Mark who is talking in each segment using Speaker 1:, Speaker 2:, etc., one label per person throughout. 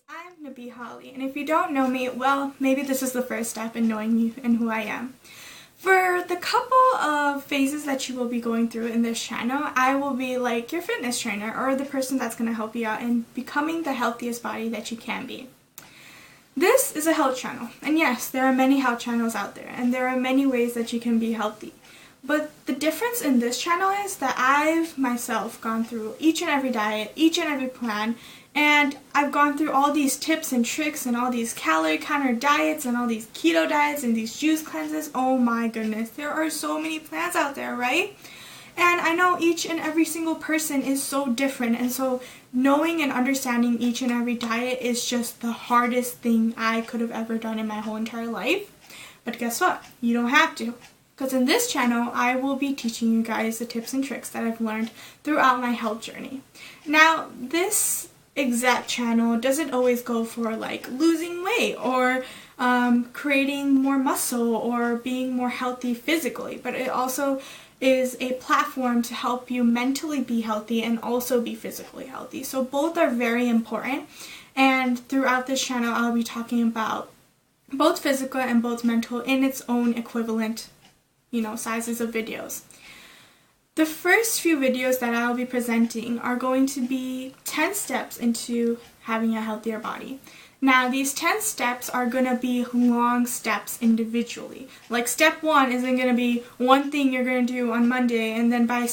Speaker 1: I'm Nabi Holly, and if you don't know me, well, maybe this is the first step in knowing me and who I am. For the couple of phases that you will be going through in this channel, I will be like your fitness trainer or the person that's going to help you out in becoming the healthiest body that you can be. This is a health channel, and yes, there are many health channels out there, and there are many ways that you can be healthy. But the difference in this channel is that I've myself gone through each and every diet, each and every plan, and I've gone through all these tips and tricks and all these calorie counter diets and all these keto diets and these juice cleanses. Oh my goodness, there are so many plans out there, right? And I know each and every single person is so different, and so knowing and understanding each and every diet is just the hardest thing I could have ever done in my whole entire life. But guess what? You don't have to. Because in this channel, I will be teaching you guys the tips and tricks that I've learned throughout my health journey. Now, this exact channel doesn't always go for like losing weight or creating more muscle or being more healthy physically, but it also is a platform to help you mentally be healthy and also be physically healthy. So both are very important, and throughout this channel I'll be talking about both physical and both mental in its own equivalent, sizes of videos. The first few videos that I'll be presenting are going to be 10 steps into having a healthier body. Now, these 10 steps are going to be long steps individually. Like, step 1 isn't going to be one thing you're going to do on Monday, and then by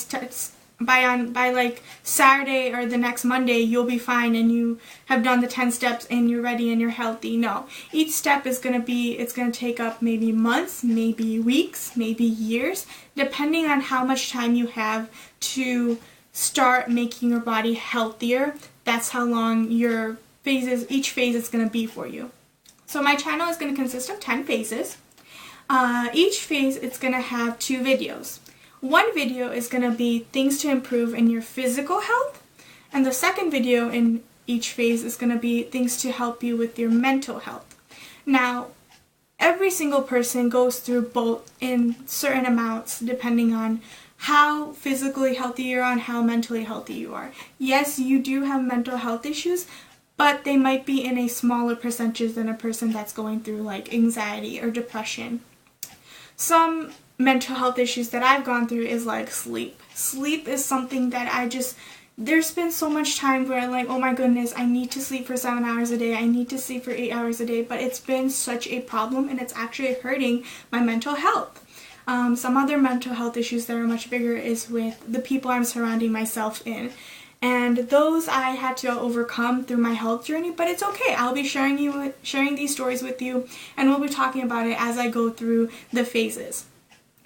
Speaker 1: like Saturday or the next Monday you'll be fine and you have done the 10 steps and you're ready and you're healthy. No, each step is going to take up maybe months, maybe weeks, maybe years, depending on how much time you have to start making your body healthier. That's how long each phase is going to be for you. So my channel is going to consist of 10 phases. Each phase is going to have 2 videos. One video is going to be things to improve in your physical health, and the second video in each phase is going to be things to help you with your mental health. Now, every single person goes through both in certain amounts depending on how physically healthy you are and how mentally healthy you are. Yes, you do have mental health issues, but they might be in a smaller percentage than a person that's going through like anxiety or depression. Some mental health issues that I've gone through is like sleep. Sleep is something that there's been so much time where I'm like, oh my goodness, I need to sleep for 7 hours a day, I need to sleep for 8 hours a day, but it's been such a problem and it's actually hurting my mental health. Some other mental health issues that are much bigger is with the people I'm surrounding myself in. And those I had to overcome through my health journey, but it's okay. I'll be sharing these stories with you, and we'll be talking about it as I go through the phases.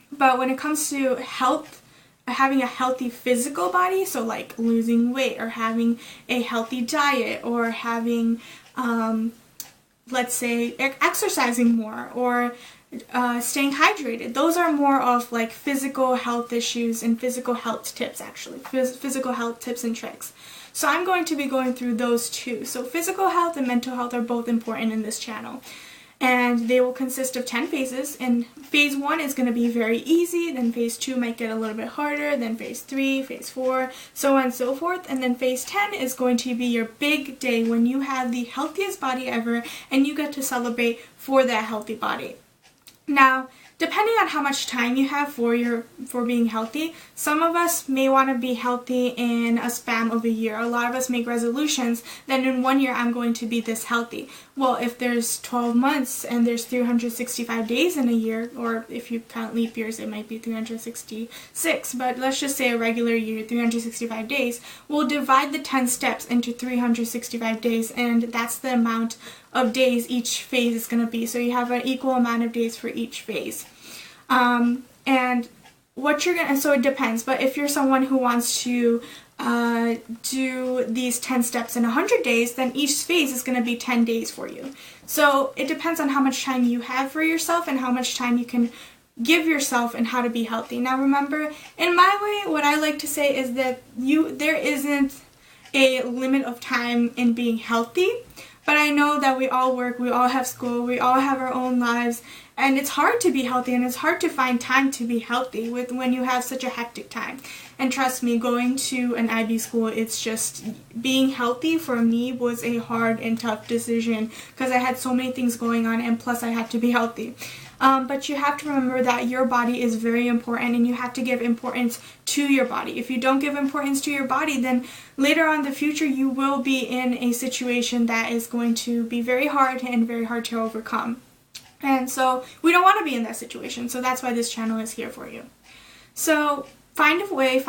Speaker 1: But when it comes to health, having a healthy physical body, so like losing weight or having a healthy diet or having, let's say, exercising more or staying hydrated, those are more of like physical health issues and physical health tips, actually. Physical health tips and tricks. So I'm going to be going through those too. So physical health and mental health are both important in this channel. And they will consist of 10 phases, and phase 1 is going to be very easy, then phase 2 might get a little bit harder, then phase 3, phase 4, so on and so forth, and then phase 10 is going to be your big day when you have the healthiest body ever and you get to celebrate for that healthy body. Now, depending on how much time you have for being healthy, some of us may want to be healthy in a span of a year. A lot of us make resolutions that in 1 year I'm going to be this healthy. Well, if there's 12 months and there's 365 days in a year, or if you count leap years it might be 366, but let's just say a regular year, 365 days, we'll divide the 10 steps into 365 days, and that's the amount of days each phase is going to be. So you have an equal amount of days for each phase. And so it depends, but if you're someone who wants to do these 10 steps in 100 days, then each phase is going to be 10 days for you. So it depends on how much time you have for yourself and how much time you can give yourself and how to be healthy. Now remember, in my way, what I like to say is that there isn't a limit of time in being healthy, but I know that we all work, we all have school, we all have our own lives, and it's hard to be healthy and it's hard to find time to be healthy when you have such a hectic time. And trust me, going to an IB school, it's just being healthy for me was a hard and tough decision because I had so many things going on, and plus I had to be healthy. But you have to remember that your body is very important, and you have to give importance to your body. If you don't give importance to your body, then later on in the future you will be in a situation that is going to be very hard and very hard to overcome. And so we don't want to be in that situation. So that's why this channel is here for you. So find a way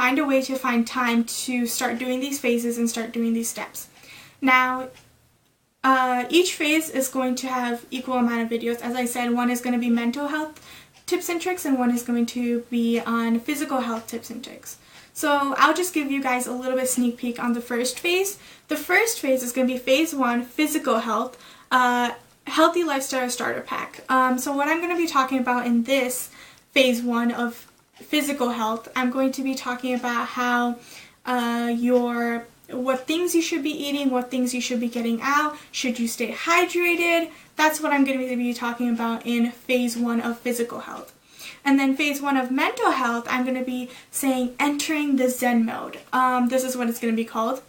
Speaker 1: to find time to start doing these phases and start doing these steps. Now, each phase is going to have equal amount of videos. As I said, one is going to be mental health tips and tricks, and one is going to be on physical health tips and tricks. So I'll just give you guys a little bit sneak peek on the first phase. The first phase is going to be phase 1, physical health, healthy lifestyle starter pack. So what I'm going to be talking about in this phase 1 of physical health, I'm going to be talking about how what things you should be eating, what things you should be getting out, should you stay hydrated. That's what I'm going to be talking about in phase 1 of physical health. And then phase 1 of mental health, I'm going to be saying entering the Zen mode. This is what it's going to be called.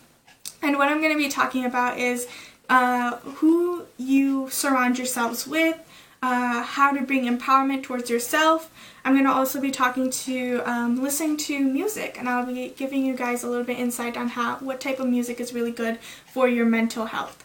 Speaker 1: And what I'm going to be talking about is who you surround yourselves with, how to bring empowerment towards yourself. I'm going to also be talking to listening to music, and I'll be giving you guys a little bit insight on what type of music is really good for your mental health.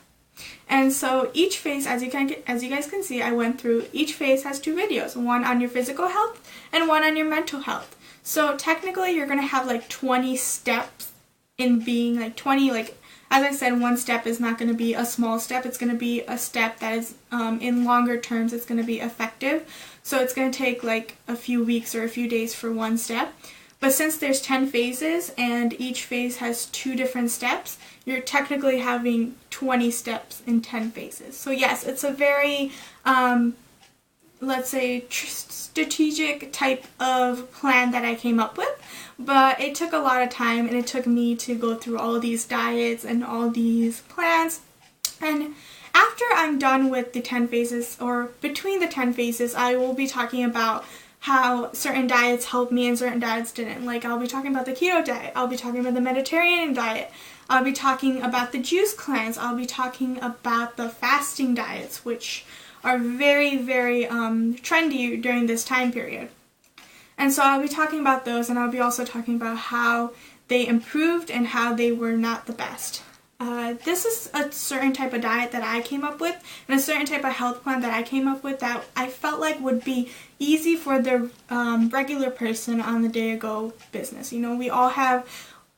Speaker 1: And so each phase, as you guys can see, I went through, each phase has 2 videos, one on your physical health and one on your mental health. So technically you're going to have like 20 steps in being like 20, like as I said, one step is not going to be a small step. It's going to be a step that is, in longer terms, it's going to be effective. So it's going to take like a few weeks or a few days for one step. But since there's 10 phases and each phase has 2 different steps, you're technically having 20 steps in 10 phases. So yes, it's a very, let's say, strategic type of plan that I came up with. But it took a lot of time, and it took me to go through all these diets and all these plans. And after I'm done with the 10 phases, or between the 10 phases, I will be talking about how certain diets helped me and certain diets didn't. Like, I'll be talking about the keto diet, I'll be talking about the Mediterranean diet, I'll be talking about the juice cleanse, I'll be talking about the fasting diets, which are very, very trendy during this time period. And so I'll be talking about those, and I'll be also talking about how they improved and how they were not the best. This is a certain type of diet that I came up with, and a certain type of health plan that I came up with that I felt like would be easy for the regular person on the day-to-go business. You know, we all have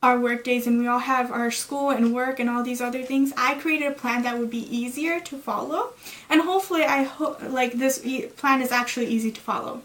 Speaker 1: our work days, and we all have our school and work and all these other things. I created a plan that would be easier to follow, and hopefully I hope like this plan is actually easy to follow.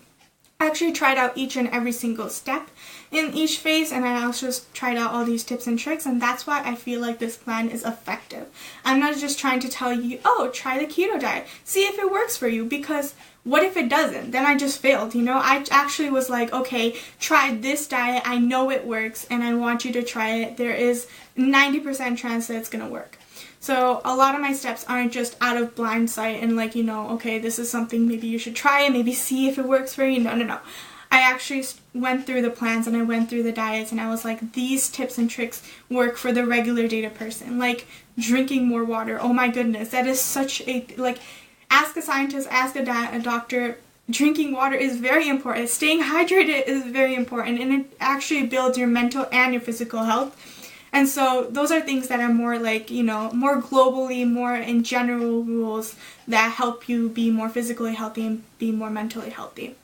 Speaker 1: I actually tried out each and every single step in each phase, and I also tried out all these tips and tricks, and that's why I feel like this plan is effective. I'm not just trying to tell you, oh, try the keto diet, see if it works for you, because what if it doesn't? Then I just failed, you know? I actually was like, okay, try this diet, I know it works, and I want you to try it. There is 90% chance that it's gonna work. So a lot of my steps aren't just out of blind sight and like, you know, okay, this is something maybe you should try it, maybe see if it works for you. No. I actually went through the plans, and I went through the diets, and I was like, these tips and tricks work for the regular data person. Like drinking more water. Oh my goodness, that is such a, like, ask a scientist, ask a doctor. Drinking water is very important. Staying hydrated is very important, and it actually builds your mental and your physical health. And so those are things that are more like, you know, more globally, more in general rules that help you be more physically healthy and be more mentally healthy.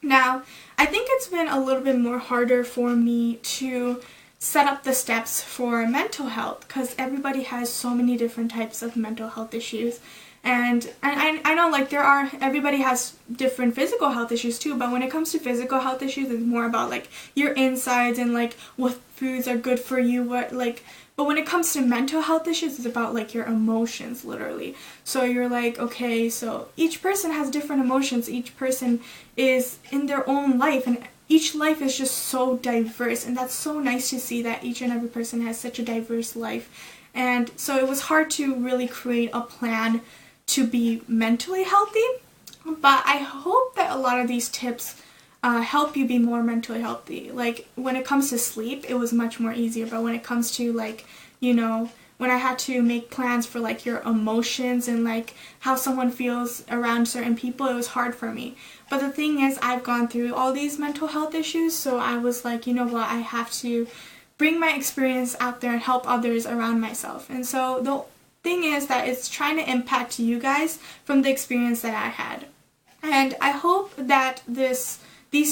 Speaker 1: Now, I think it's been a little bit more harder for me to set up the steps for mental health because everybody has so many different types of mental health issues. And I know like everybody has different physical health issues too, but when it comes to physical health issues, it's more about like your insides and like what foods are good for you, but when it comes to mental health issues, it's about like your emotions, literally. So you're like, okay, so each person has different emotions, each person is in their own life, and each life is just so diverse, and that's so nice to see that each and every person has such a diverse life. And so it was hard to really create a plan to be mentally healthy, but I hope that a lot of these tips help you be more mentally healthy. Like when it comes to sleep, it was much more easier, but when it comes to like, you know, when I had to make plans for like your emotions and like how someone feels around certain people, it was hard for me. But the thing is, I've gone through all these mental health issues, so I was like, you know what, I have to bring my experience out there and help others around myself. And so the thing is that it's trying to impact you guys from the experience that I had. And I hope that these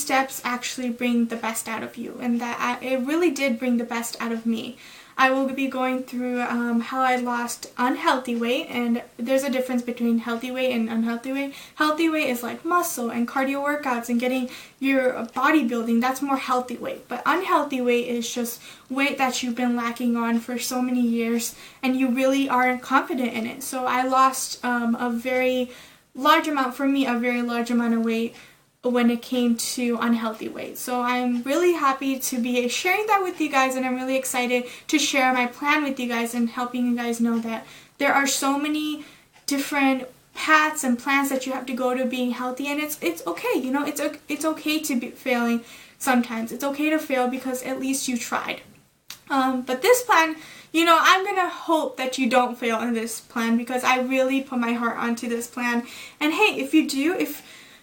Speaker 1: steps actually bring the best out of you, and that it really did bring the best out of me. I will be going through how I lost unhealthy weight, and there's a difference between healthy weight and unhealthy weight. Healthy weight is like muscle and cardio workouts and getting your bodybuilding. That's more healthy weight. But unhealthy weight is just weight that you've been lacking on for so many years and you really aren't confident in it. So I lost a very large amount, for me, a very large amount of weight when it came to unhealthy weight. So I'm really happy to be sharing that with you guys, and I'm really excited to share my plan with you guys and helping you guys know that there are so many paths and plans that you have to go to being healthy, and it's okay, you know, it's okay to be failing sometimes. It's okay to fail because at least you tried. But this plan, you know, I'm gonna hope that you don't fail in this plan because I really put my heart onto this plan. And hey, if you do,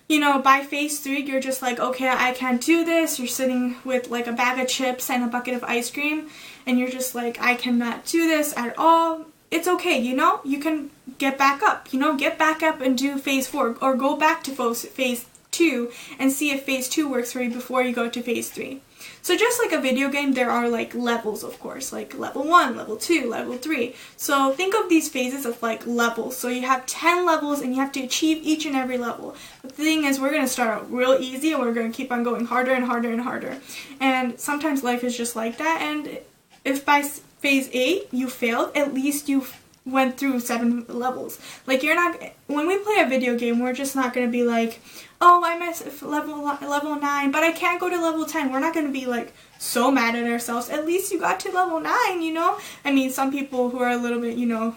Speaker 1: you know, by phase 3, you're just like, okay, I can't do this. You're sitting with like a bag of chips and a bucket of ice cream, and you're just like, I cannot do this at all. It's okay, you know, you can get back up, you know, get back up and do phase 4, or go back to phase 2 and see if phase 2 works for you before you go to phase 3. So just like a video game, there are like levels, of course, like level 1, level 2, level 3. So think of these phases as like levels. So you have 10 levels and you have to achieve each and every level. The thing is, we're going to start out real easy and we're going to keep on going harder and harder and harder. And sometimes life is just like that. And if by phase 8 you failed, at least you went through 7 levels. Like, you're not, when we play a video game, we're just not going to be like, oh, I missed level 9, but I can't go to level 10. We're not going to be like so mad at ourselves. At least you got to level 9, you know? I mean, some people who are a little bit, you know,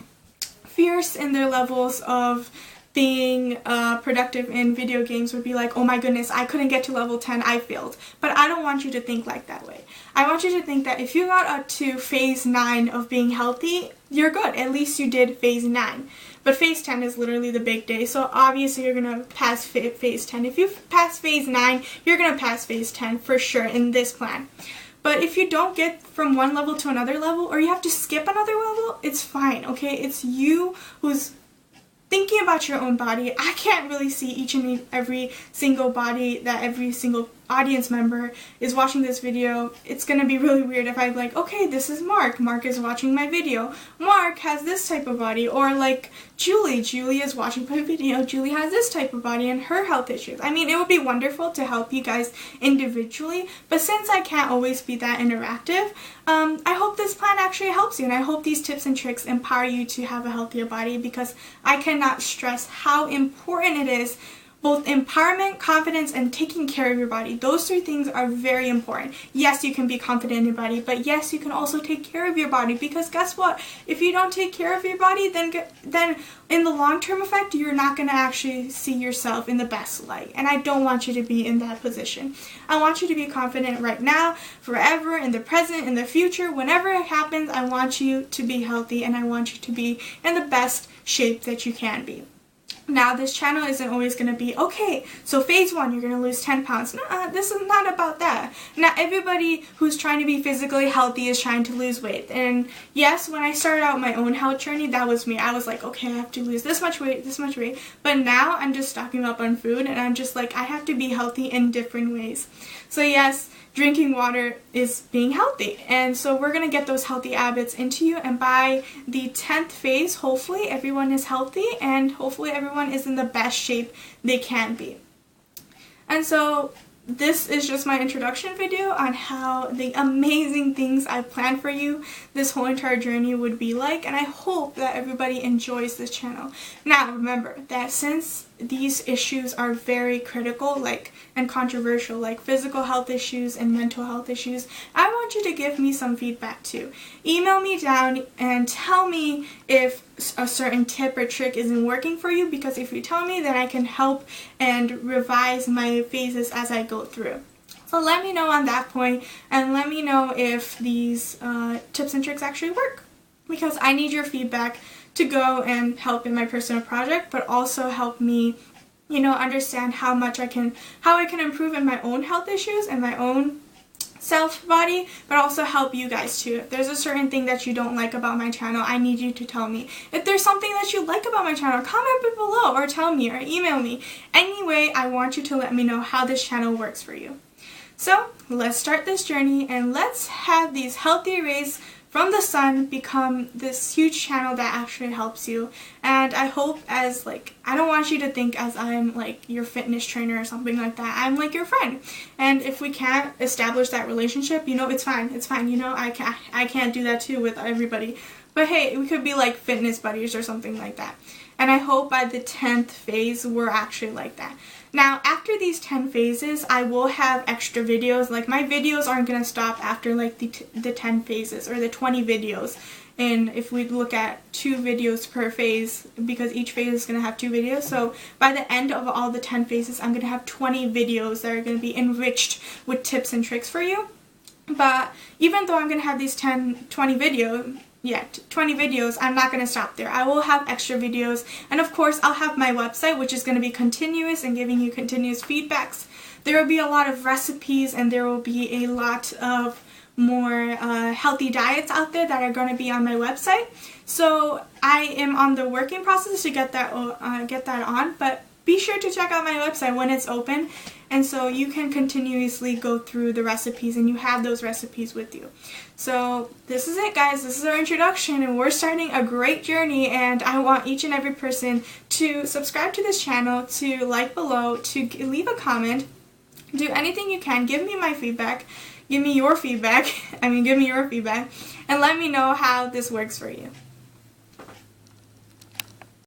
Speaker 1: fierce in their levels of being productive in video games would be like, oh my goodness, I couldn't get to level 10, I failed. But I don't want you to think like that way. I want you to think that if you got up to phase 9 of being healthy, you're good. At least you did phase 9. But phase 10 is literally the big day, so obviously you're going to pass phase 10. If you pass phase 9, you're going to pass phase 10 for sure in this plan. But if you don't get from one level to another level, or you have to skip another level, it's fine, okay? It's you who's thinking about your own body. I can't really see each and every single body that every single audience member is watching this video. It's gonna be really weird if I'm like, okay, this is Mark. Mark is watching my video. Mark has this type of body. Or like Julie. Julie is watching my video. Julie has this type of body and her health issues. I mean, it would be wonderful to help you guys individually, but since I can't always be that interactive, I hope this plan actually helps you, and I hope these tips and tricks empower you to have a healthier body, because I cannot stress how important it is. Both empowerment, confidence, and taking care of your body. Those 3 things are very important. Yes, you can be confident in your body, but yes, you can also take care of your body, because guess what? If you don't take care of your body, then in the long-term effect, you're not going to actually see yourself in the best light. And I don't want you to be in that position. I want you to be confident right now, forever, in the present, in the future. Whenever it happens, I want you to be healthy, and I want you to be in the best shape that you can be. Now, this channel isn't always going to be, okay, so phase 1, you're going to lose 10 pounds. No, this is not about that. Not everybody who's trying to be physically healthy is trying to lose weight. And yes, when I started out my own health journey, that was me. I was like, okay, I have to lose this much weight, this much weight. But now I'm just stocking up on food, and I'm just like, I have to be healthy in different ways. So yes, drinking water is being healthy, and so we're gonna get those healthy habits into you, and by the 10th phase, hopefully everyone is healthy and hopefully everyone is in the best shape they can be. And so this is just my introduction video on how the amazing things I planned for you this whole entire journey would be like, and I hope that everybody enjoys this channel. Now remember that since these issues are very critical and controversial, like physical health issues and mental health issues, I want you to give me some feedback too. Email me down and tell me if a certain tip or trick isn't working for you, because if you tell me, then I can help and revise my phases as I go through. So let me know on that point, and let me know if these tips and tricks actually work, because I need your feedback to go and help in my personal project, but also help me, you know, understand how I can improve in my own health issues and my own self-body, but also help you guys too. If there's a certain thing that you don't like about my channel, I need you to tell me. If there's something that you like about my channel, comment it below, or tell me, or email me. Anyway, I want you to let me know how this channel works for you. So let's start this journey, and let's have these healthy rays from the sun become this huge channel that actually helps you. And I hope, as like, I don't want you to think as I'm like your fitness trainer or something like that. I'm like your friend, and if we can't establish that relationship, you know, it's fine. It's fine. You know, I can't do that too with everybody. But hey, we could be like fitness buddies or something like that. And I hope by the 10th phase we're actually like that. Now, after these 10 phases, I will have extra videos. Like, my videos aren't going to stop after like the 10 phases or the 20 videos. And if we look at 2 videos per phase, because each phase is going to have 2 videos, so by the end of all the 10 phases, I'm going to have 20 videos that are going to be enriched with tips and tricks for you. But even though I'm going to have these 20 videos, I'm not going to stop there. I will have extra videos, and of course I'll have my website, which is going to be continuous and giving you continuous feedbacks. There will be a lot of recipes, and there will be a lot of more healthy diets out there that are going to be on my website. So I am on the working process to get that on, but be sure to check out my website when it's open, and so you can continuously go through the recipes, and you have those recipes with you. So this is it, guys. This is our introduction, and we're starting a great journey, and I want each and every person to subscribe to this channel, to like below, to leave a comment, do anything you can. Give me my feedback. Give me your feedback. Give me your feedback, and let me know how this works for you.